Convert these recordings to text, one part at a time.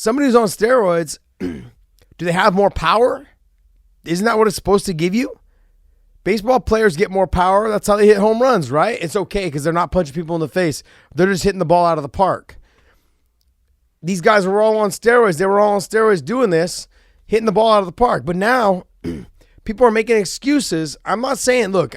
somebody who's on steroids, do they have more power? Isn't that what it's supposed to give you? Baseball players get more power. That's how they hit home runs, right? It's okay because they're not punching people in the face. They're just hitting the ball out of the park. These guys were all on steroids. They were all on steroids doing this, hitting the ball out of the park. But now people are making excuses. I'm not saying, look,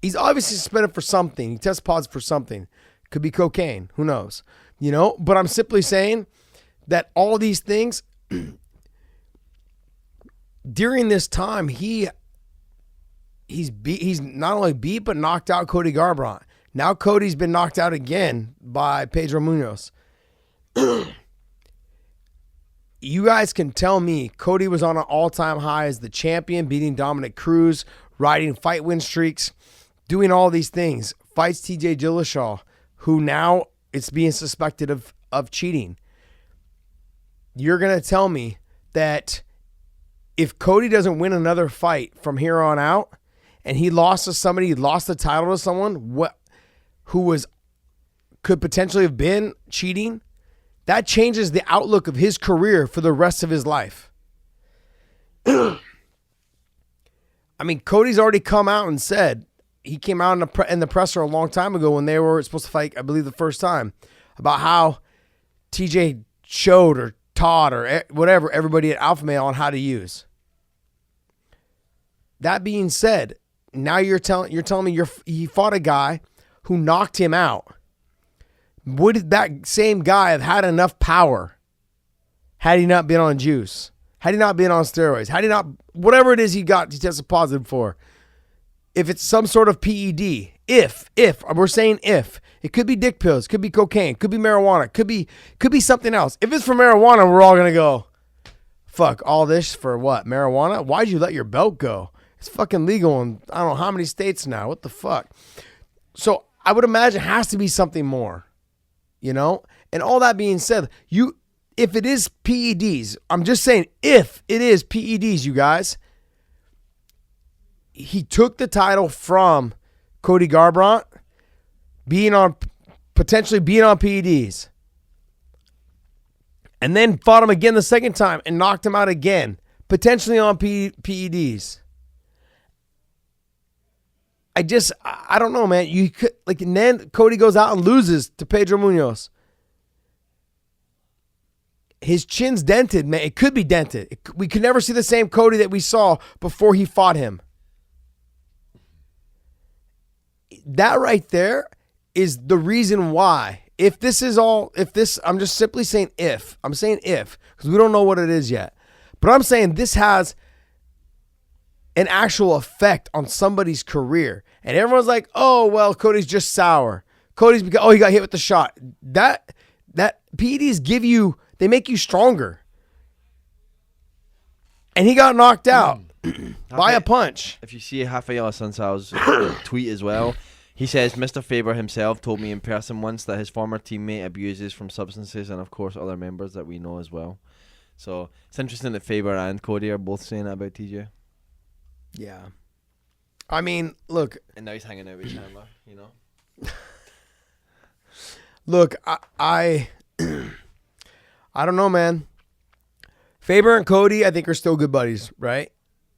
he's obviously suspended for something. He tests positive for something. Could be cocaine. Who knows? But I'm simply saying that all these things, during this time, he's not only beat, but knocked out Cody Garbrandt. Now Cody's been knocked out again by Pedro Munoz. You guys can tell me Cody was on an all-time high as the champion, beating Dominic Cruz, riding fight win streaks, doing all these things. Fights TJ Dillashaw, who now is being suspected of cheating. You're going to tell me that if Cody doesn't win another fight from here on out, and he lost to somebody, he lost the title to someone who could potentially have been cheating, that changes the outlook of his career for the rest of his life. I mean, Cody's already come out and said, he came out in the presser a long time ago when they were supposed to fight, I believe the first time, about how TJ showed or taught or whatever everybody at Alpha Male on how to use. That being said, now you're telling me he fought a guy who knocked him out. Would that same guy have had enough power had he not been on juice? Had he not been on steroids? Had he not, whatever it is he tested positive for? If it's some sort of PED, if we're saying if, it could be dick pills, could be cocaine, could be marijuana, could be something else. If it's for marijuana, we're all gonna go, fuck all this for what? Marijuana? Why'd you let your belt go? It's fucking legal in I don't know how many states now. What the fuck? So I would imagine it has to be something more, And all that being said, if it is PEDs, I'm just saying if it is PEDs, you guys, he took the title from Cody Garbrandt, potentially being on PEDs, and then fought him again the second time and knocked him out again, potentially on PEDs. I don't know, man. You could and then Cody goes out and loses to Pedro Munoz. His chin's dented, man. It could be dented. We could never see the same Cody that we saw before he fought him. That right there is the reason why. I'm just simply saying if. I'm saying if, because we don't know what it is yet. But I'm saying this has an actual effect on somebody's career. And everyone's like, oh, well, Cody's just sour. He got hit with the shot. That PEDs they make you stronger. And he got knocked out by a punch. If you see Rafael Sansal's tweet as well, he says, Mr. Faber himself told me in person once that his former teammate abuses from substances and, of course, other members that we know as well. So it's interesting that Faber and Cody are both saying that about TJ. Yeah. I mean, look. And now he's hanging out with Chandler, Look, I don't know, man. Faber and Cody, I think, are still good buddies, right?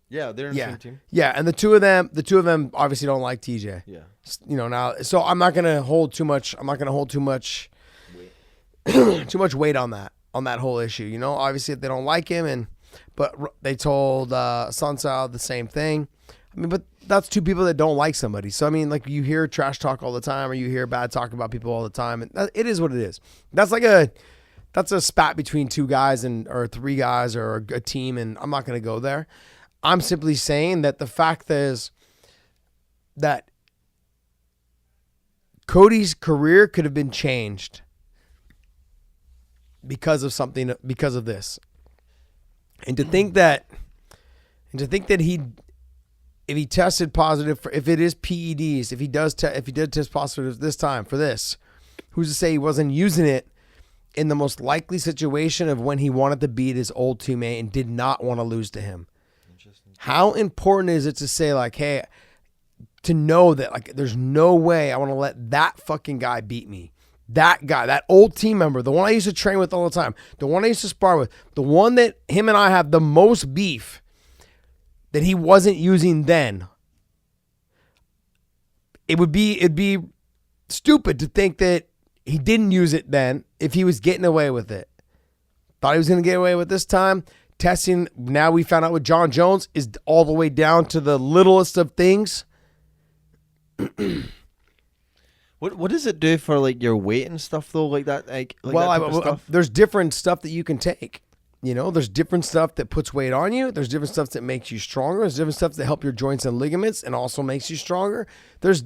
Yeah, they're in the same team. Yeah, and the two of them obviously don't like TJ. Yeah. Now, so I'm not gonna hold too much. Too much weight on that whole issue. Obviously if they don't like him, but they told Sansal the same thing. I mean, but that's two people that don't like somebody. So I mean, like, you hear trash talk all the time, or you hear bad talk about people all the time, and it is what it is. That's a spat between two guys or three guys or a team, and I'm not gonna go there. I'm simply saying that the fact is that Cody's career could have been changed because of this. And to think that if he tested positive if it is PEDs, if he did test positive this time for this, who's to say he wasn't using it in the most likely situation of when he wanted to beat his old teammate and did not want to lose to him? How important is it to say, like, hey, to know that, like, there's no way I want to let that fucking guy beat me. that guy, that old team member, the one I used to train with all the time, the one I used to spar with, the one that him and I have the most beef that he wasn't using then, it'd be stupid to think that he didn't use it then if he was getting away with it. Thought he was going to get away with this time. Testing, now we found out with John Jones, is all the way down to the littlest of things. What does it do for like your weight and stuff though, like that? There's different stuff that you can take. You know, there's different stuff that puts weight on you. There's different stuff that makes you stronger. There's different stuff that help your joints and ligaments and also makes you stronger. There's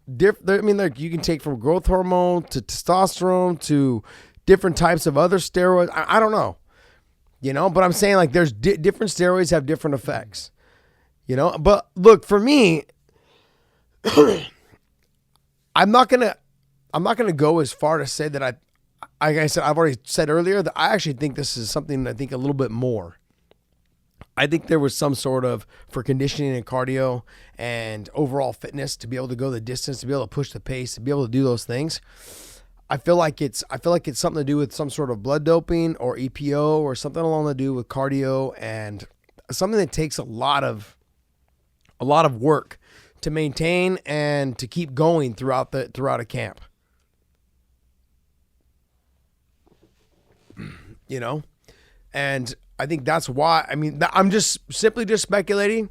like you can take from growth hormone to testosterone to different types of other steroids. I don't know, you know, but I'm saying like there's different steroids have different effects, you know. But look, for me, I'm not gonna go as far to say that like I said, I've already said earlier that I actually think this is something I think a little bit more. I think there was some sort of, for conditioning and cardio and overall fitness, to be able to go the distance, to be able to push the pace, to be able to do those things. I feel like it's something to do with some sort of blood doping or EPO or something along to do with cardio, and something that takes a lot of work to maintain and to keep going throughout a camp. You know, and I think that's why. I mean, I'm just speculating.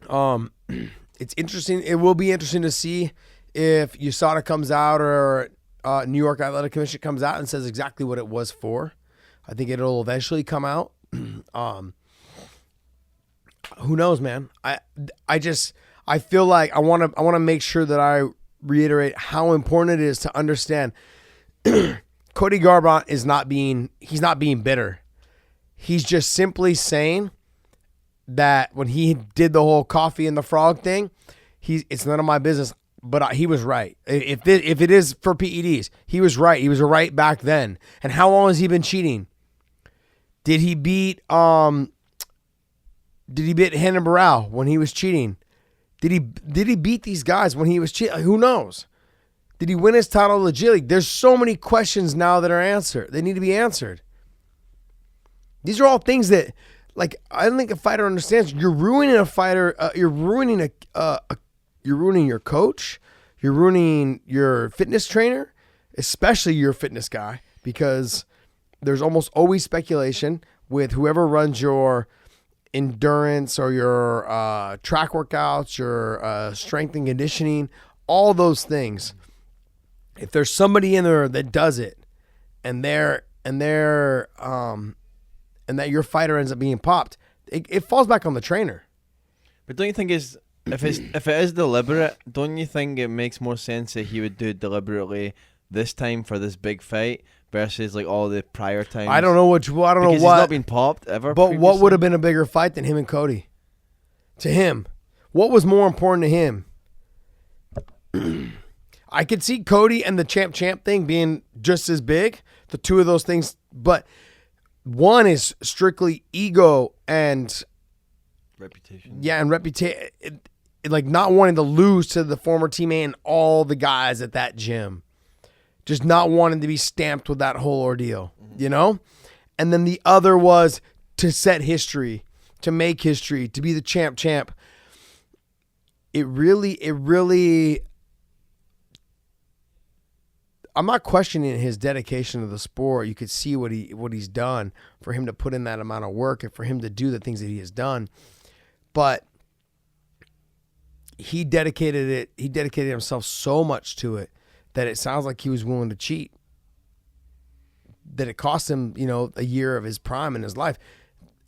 It's interesting. It will be interesting to see if USADA comes out or New York Athletic Commission comes out and says exactly what it was for. I think it'll eventually come out. Who knows, man? I feel like I want to make sure that I reiterate how important it is to understand. Cody Garbrandt he's not being bitter. He's just simply saying that when he did the whole coffee and the frog thing, it's none of my business. But he was right. If it is for PEDs, he was right. He was right back then. And how long has he been cheating? Did he beat Hannah Barral when he was cheating? Did he beat these guys when he was cheating? Who knows? Did he win his title legitimately? There's so many questions now that are answered. They need to be answered. These are all things that, like, I don't think a fighter understands. You're ruining a fighter. You're ruining you're ruining your coach. You're ruining your fitness trainer, especially your fitness guy, because there's almost always speculation with whoever runs your endurance or your track workouts, your strength and conditioning, all those things. If there's somebody in there that does it, and that your fighter ends up being popped, it falls back on the trainer. But don't you think if it is deliberate, don't you think it makes more sense that he would do it deliberately this time for this big fight versus like all the prior times? I don't know what. He's not been popped ever. But previously. What would have been a bigger fight than him and Cody? To him, what was more important to him? I could see Cody and the champ thing being just as big, the two of those things, but one is strictly ego and reputation. Yeah, and reputation, like not wanting to lose to the former teammate and all the guys at that gym, just not wanting to be stamped with that whole ordeal, you know? And then the other was to set history, to make history, to be the champ. It really. I'm not questioning his dedication to the sport. You could see what he's done for him to put in that amount of work and for him to do the things that he has done. But he dedicated himself so much to it that it sounds like he was willing to cheat. That it cost him, a year of his prime in his life.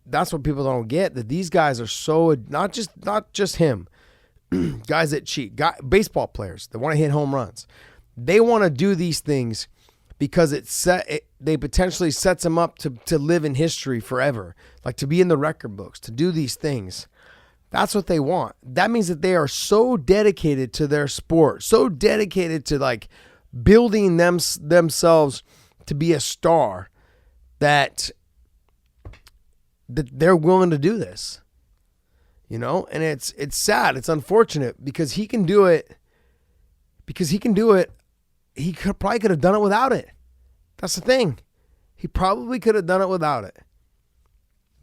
That's what people don't get, that these guys are so, not just him, guys that cheat, baseball players that want to hit home runs. They want to do these things because they potentially sets them up to live in history forever, like to be in the record books, to do these things. That's what they want. That means that they are so dedicated to their sport, so dedicated to like building themselves to be a star that they're willing to do this. And it's sad, it's unfortunate because he can do it. he probably could have done it without it. That's the thing. He probably could have done it without it.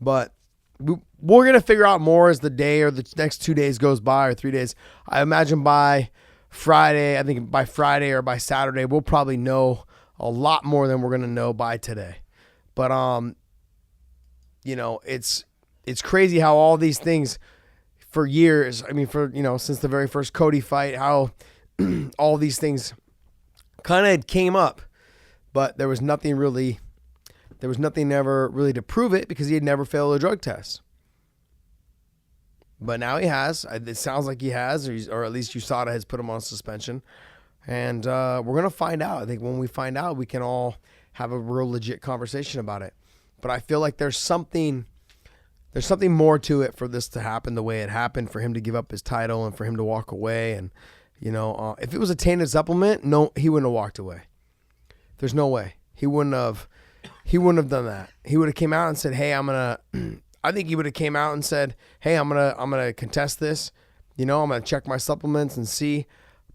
But we're going to figure out more as the day or the next 2 days goes by, or 3 days. I imagine by Friday, I think by Friday or by Saturday, we'll probably know a lot more than we're going to know by today. But, you know, it's crazy how all these things for years, I mean, for, you know, since the very first Cody fight, how all these things kind of came up, but there was nothing ever really to prove it because he had never failed a drug test. But now he has. It sounds like he has, or at least USADA has put him on suspension. And we're going to find out. I think when we find out, we can all have a real legit conversation about it. But I feel like there's something more to it for this to happen the way it happened, for him to give up his title and for him to walk away. And, you know, if it was a tainted supplement, no, he wouldn't have walked away. There's no way. He wouldn't have done that. He would have came out and said, hey, I think he would have came out and said, hey, I'm gonna contest this. You know, I'm gonna check my supplements and see.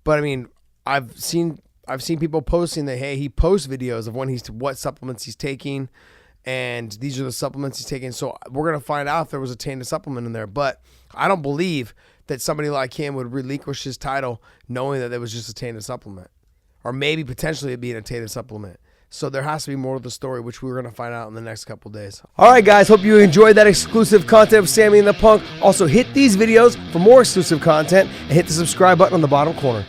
But I mean, I've seen people posting that, hey, he posts videos of what supplements he's taking, and these are the supplements he's taking. So we're gonna find out if there was a tainted supplement in there. But I don't believe that somebody like him would relinquish his title knowing that it was just a tainted supplement, or maybe potentially it being a tainted supplement. So there has to be more to the story, which we're going to find out in the next couple days. All right, guys. Hope you enjoyed that exclusive content of Sammy and the Punk. Also, hit these videos for more exclusive content and hit the subscribe button on the bottom corner.